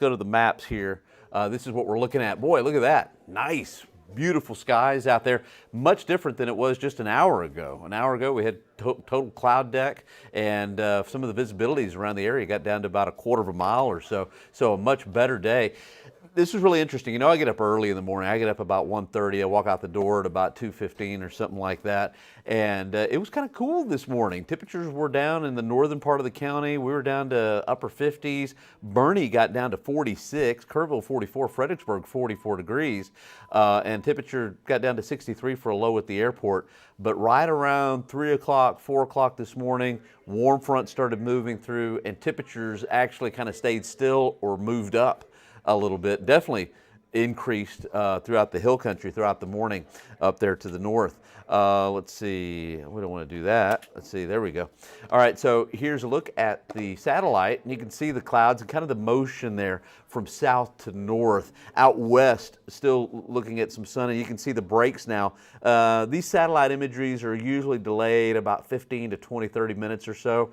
Go to the maps here. This is what we're looking at. Boy, look at that. Nice, beautiful skies out there. Much different than it was just an hour ago. An hour ago, we had total cloud deck, and some of the visibilities around the area got down to about a quarter of a mile or so. So a much better day. This was really interesting. You know, I get up early in the morning. I get up about 1:30. I walk out the door at about 2:15 or something like that. And it was kind of cool this morning. Temperatures were down in the northern part of the county. We were down to upper 50s. Bernie got down to 46. Kerrville 44. Fredericksburg 44 degrees. And temperature got down to 63 for a low at the airport. But right around 3 o'clock, 4 o'clock this morning, warm front started moving through, and temperatures actually kind of stayed still or moved up a little bit. Definitely increased throughout the hill country throughout the morning up there to the north. Let's see, we don't want to do that. Let's see, there we go. All right, so here's a look at the satellite, and you can see the clouds and kind of the motion there from south to north. Out west, still looking at some sun, and you can see the breaks now. These satellite imageries are usually delayed about 15 to 20, 30 minutes or so.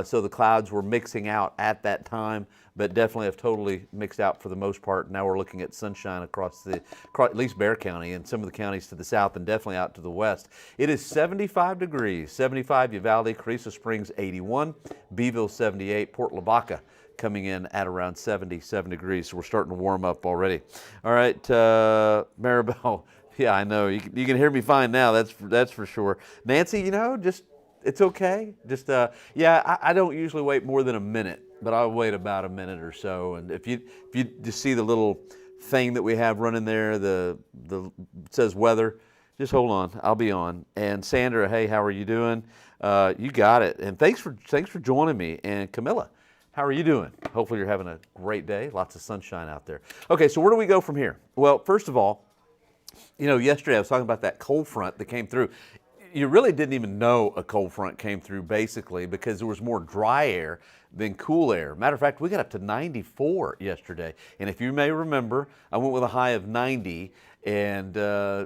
So the clouds were mixing out at that time, but definitely have totally mixed out for the most part. Now we're looking at sunshine across at least Bexar County and some of the counties to the south, and definitely out to the west. It is 75 degrees, 75 Uvalde, Carrizo Springs 81, Beeville 78, Port Lavaca coming in at around 77 degrees. So we're starting to warm up already. All right, Maribel, yeah, I know. You can hear me fine now, that's for sure. Nancy, you know, just, it's okay. Just, yeah, I don't usually wait more than a minute, but I'll wait about a minute or so. And if you just see the little thing that we have running there, it says weather, just hold on, I'll be on. And Sandra, hey, how are you doing? You got it. And thanks for joining me. And Camilla, how are you doing? Hopefully you're having a great day. Lots of sunshine out there. Okay, so where do we go from here? Well, first of all, you know, yesterday I was talking about that cold front that came through. You really didn't even know a cold front came through, basically, because there was more dry air than cool air. Matter of fact, we got up to 94 yesterday. And if you may remember, I went with a high of 90, and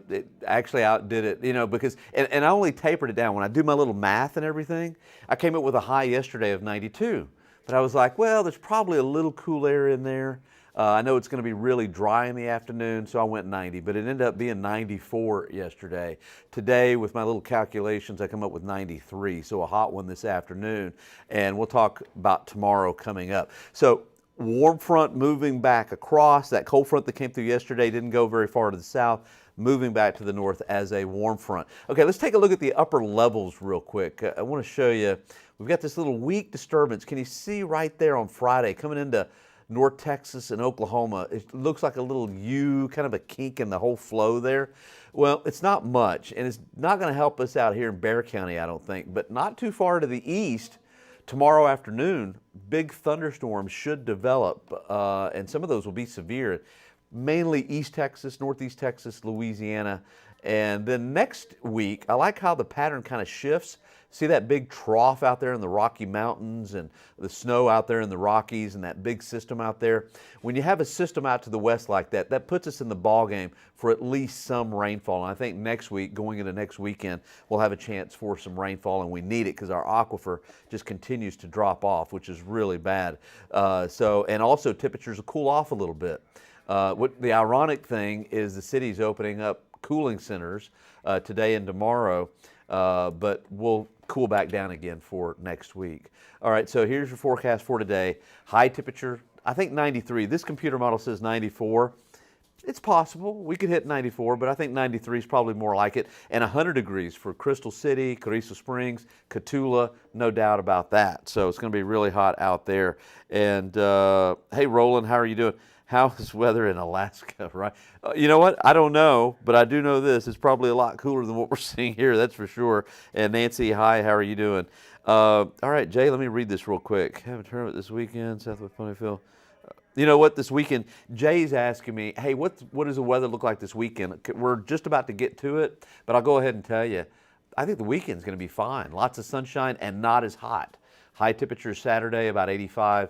it actually outdid it, you know, because, and I only tapered it down. When I do my little math and everything, I came up with a high yesterday of 92. But I was like, well, there's probably a little cool air in there. I know it's going to be really dry in the afternoon, so I went 90, but it ended up being 94 yesterday. Today, with my little calculations, I come up with 93, so a hot one this afternoon, and we'll talk about tomorrow coming up. So warm front moving back across. That cold front that came through yesterday didn't go very far to the south, moving back to the north as a warm front. Okay, let's take a look at the upper levels real quick. I want to show you, we've got this little weak disturbance. Can you see right there on Friday coming into North Texas and Oklahoma? It looks like a little U, kind of a kink in the whole flow there. Well, it's not much, and it's not going to help us out here in Bexar County, I don't think, but not too far to the east. Tomorrow afternoon, big thunderstorms should develop, and some of those will be severe, mainly East Texas, Northeast Texas, Louisiana. And then next week, I like how the pattern kind of shifts. See that big trough out there in the Rocky Mountains and the snow out there in the Rockies and that big system out there? When you have a system out to the west like that, that puts us in the ball game for at least some rainfall. And I think next week, going into next weekend, we'll have a chance for some rainfall, and we need it because our aquifer just continues to drop off, which is really bad. And also temperatures will cool off a little bit. What the ironic thing is, the city's opening up cooling centers today and tomorrow, but we'll cool back down again for next week. All right, so here's your forecast for today. High temperature, I think 93. This computer model says 94. It's possible we could hit 94, but I think 93 is probably more like it. And 100 degrees for Crystal City, Carrizo Springs, Cotulla, no doubt about that. So it's going to be really hot out there. And hey, Roland, how are you doing? How is weather in Alaska, right? You know what? I don't know, but I do know this. It's probably a lot cooler than what we're seeing here, that's for sure. And Nancy, hi, how are you doing? All right, Jay, let me read this real quick. Have a tournament this weekend, Southwest Ponyville. You know what, this weekend, Jay's asking me, hey, what does the weather look like this weekend? We're just about to get to it, but I'll go ahead and tell you, I think the weekend's going to be fine. Lots of sunshine and not as hot. High temperature Saturday, about 85.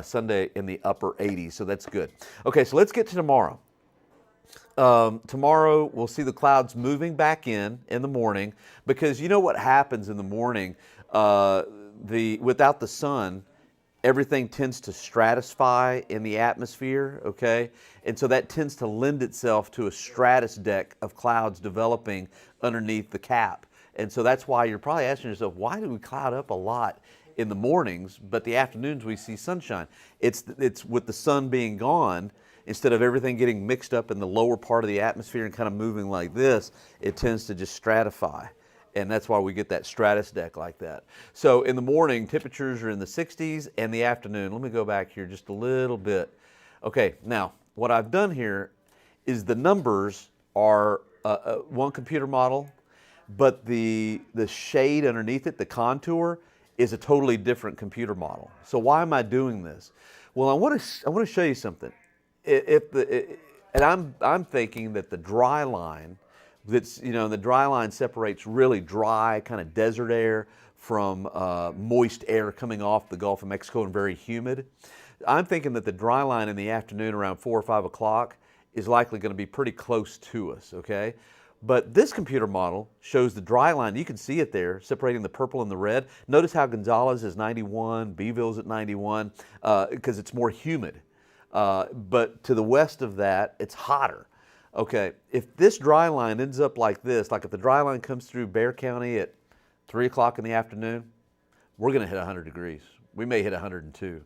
Sunday in the upper 80s, so that's good. Okay, so let's get to tomorrow. Tomorrow we'll see the clouds moving back in the morning, because you know what happens in the morning, without the sun, everything tends to stratify in the atmosphere, okay? And so that tends to lend itself to a stratus deck of clouds developing underneath the cap. And so that's why you're probably asking yourself, why do we cloud up a lot in the mornings, but the afternoons we see sunshine? It's with the sun being gone, instead of everything getting mixed up in the lower part of the atmosphere and kind of moving like this, it tends to just stratify. And that's why we get that stratus deck like that. So in the morning, temperatures are in the 60s, and the afternoon, let me go back here just a little bit. Okay, now what I've done here is the numbers are one computer model, but the shade underneath it, the contour, is a totally different computer model. So why am I doing this? Well, I want to show you something. I'm thinking that the dry line, the dry line separates really dry kind of desert air from moist air coming off the Gulf of Mexico and very humid. I'm thinking that the dry line in the afternoon around 4 or 5 o'clock is likely going to be pretty close to us, okay? But this computer model shows the dry line. You can see it there, separating the purple and the red. Notice how Gonzales is 91, Beeville's at 91, because it's more humid. But to the west of that, it's hotter. Okay, if this dry line ends up like this, like if the dry line comes through Bexar County at 3 o'clock in the afternoon, we're going to hit 100 degrees. We may hit 102,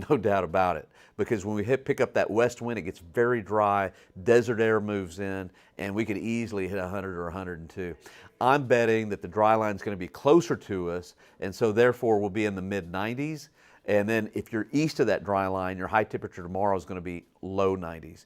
no doubt about it. Because when we pick up that west wind, it gets very dry, desert air moves in, and we could easily hit 100 or 102. I'm betting that the dry line is going to be closer to us, and so therefore we'll be in the mid-90s. And then if you're east of that dry line, your high temperature tomorrow is going to be low 90s.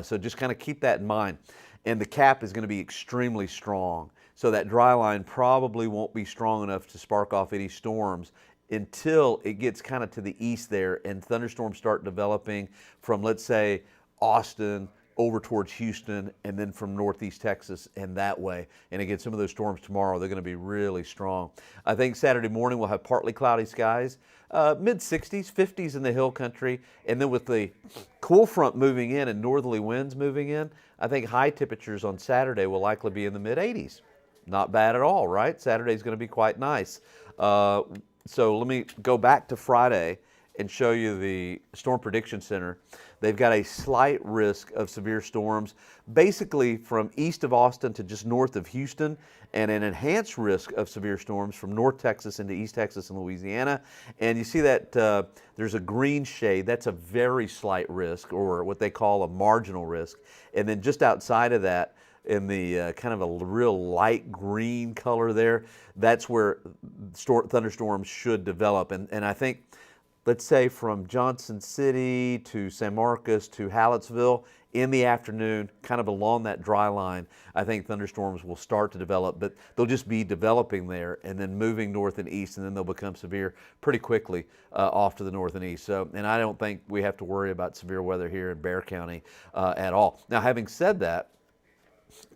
So just kind of keep that in mind. And the cap is going to be extremely strong. So that dry line probably won't be strong enough to spark off any storms until it gets kind of to the east there and thunderstorms start developing from, let's say, Austin over towards Houston, and then from northeast Texas and that way. And again, some of those storms tomorrow, they're going to be really strong. I think Saturday morning we'll have partly cloudy skies, mid-60s, 50s in the hill country, and then with the cool front moving in and northerly winds moving in, I think high temperatures on Saturday will likely be in the mid-80s. Not bad at all, right? Saturday's going to be quite nice. So let me go back to Friday and show you the Storm Prediction Center. They've got a slight risk of severe storms, basically from east of Austin to just north of Houston, and an enhanced risk of severe storms from North Texas into East Texas and Louisiana. And you see that there's a green shade. That's a very slight risk, or what they call a marginal risk. And then just outside of that, in the kind of a real light green color there, that's where thunderstorms should develop. And I think, let's say from Johnson City to San Marcos to Hallettsville in the afternoon, kind of along that dry line, I think thunderstorms will start to develop, but they'll just be developing there and then moving north and east, and then they'll become severe pretty quickly off to the north and east. So, and I don't think we have to worry about severe weather here in Bexar County at all. Now, having said that,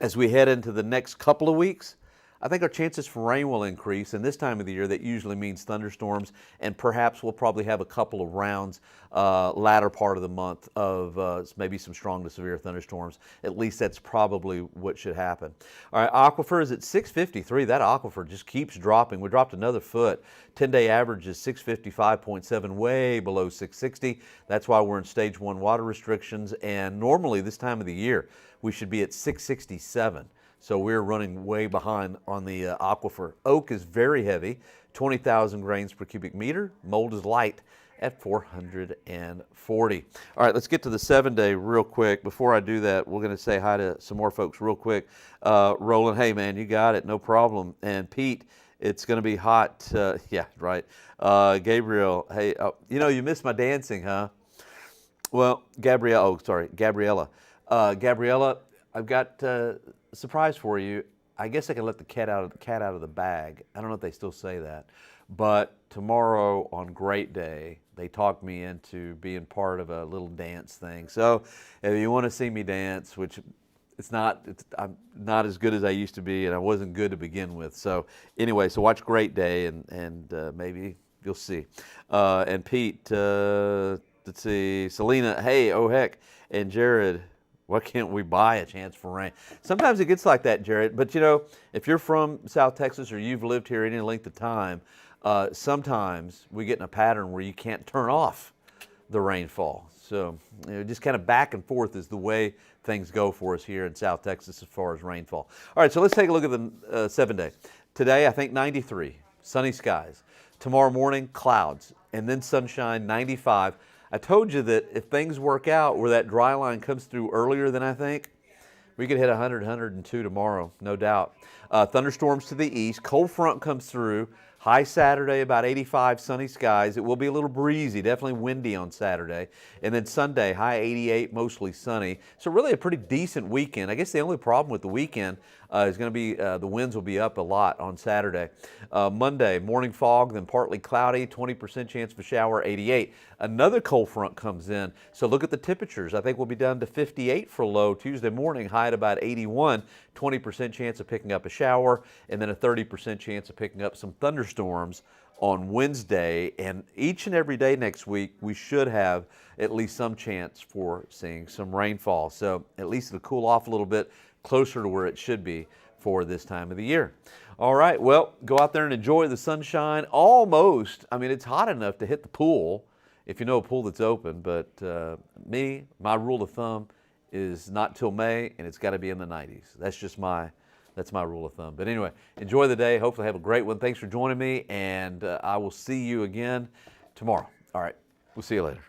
as we head into the next couple of weeks, I think our chances for rain will increase, and this time of the year that usually means thunderstorms, and perhaps we'll probably have a couple of rounds latter part of the month of maybe some strong to severe thunderstorms. At least that's probably what should happen. All right, aquifer is at 653. That aquifer just keeps dropping. We dropped another foot. 10-day average is 655.7, way below 660. That's why we're in stage 1 water restrictions, and normally this time of the year we should be at 667. So we're running way behind on the aquifer. Oak is very heavy, 20,000 grains per cubic meter. Mold is light at 440. All right, let's get to the 7-day real quick. Before I do that, we're going to say hi to some more folks real quick. Roland, hey man, you got it, no problem. And Pete, it's going to be hot. Yeah, right. Gabriel, hey, you missed my dancing, huh? Well, Gabriella, Gabriella, I've got a surprise for you. I guess I can let the cat out of the bag. I don't know if they still say that. But tomorrow on Great Day, they talked me into being part of a little dance thing. So if you want to see me dance, which I'm not as good as I used to be, and I wasn't good to begin with. So anyway, so watch Great Day, and maybe you'll see. And Pete, let's see, Selena, hey, oh heck, and Jared, why can't we buy a chance for rain? Sometimes it gets like that, Jared. But if you're from South Texas or you've lived here any length of time, sometimes we get in a pattern where you can't turn off the rainfall. So just kind of back and forth is the way things go for us here in South Texas as far as rainfall. All right, so let's take a look at the 7-day. Today, I think 93, sunny skies. Tomorrow morning, clouds, and then sunshine, 95. I told you that if things work out where that dry line comes through earlier than I think, we could hit 100, 102 tomorrow, no doubt. Thunderstorms to the east. Cold front comes through. High Saturday, about 85, sunny skies. It will be a little breezy, definitely windy on Saturday. And then Sunday, high 88, mostly sunny. So really a pretty decent weekend. I guess the only problem with the weekend is going to be the winds will be up a lot on Saturday. Monday, morning fog, then partly cloudy, 20% chance of a shower, 88. Another cold front comes in. So look at the temperatures. I think we'll be down to 58 for low Tuesday morning, high at about 81, 20% chance of picking up a shower, and then a 30% chance of picking up some thunderstorms on Wednesday. And each and every day next week, we should have at least some chance for seeing some rainfall. So at least it'll cool off a little bit, closer to where it should be for this time of the year. All right, well, go out there and enjoy the sunshine. Almost, I mean, it's hot enough to hit the pool if you know a pool that's open, but my rule of thumb is not till May, and it's got to be in the 90s. That's my rule of thumb. But anyway, enjoy the day. Hopefully have a great one. Thanks for joining me, and I will see you again tomorrow. All right, we'll see you later.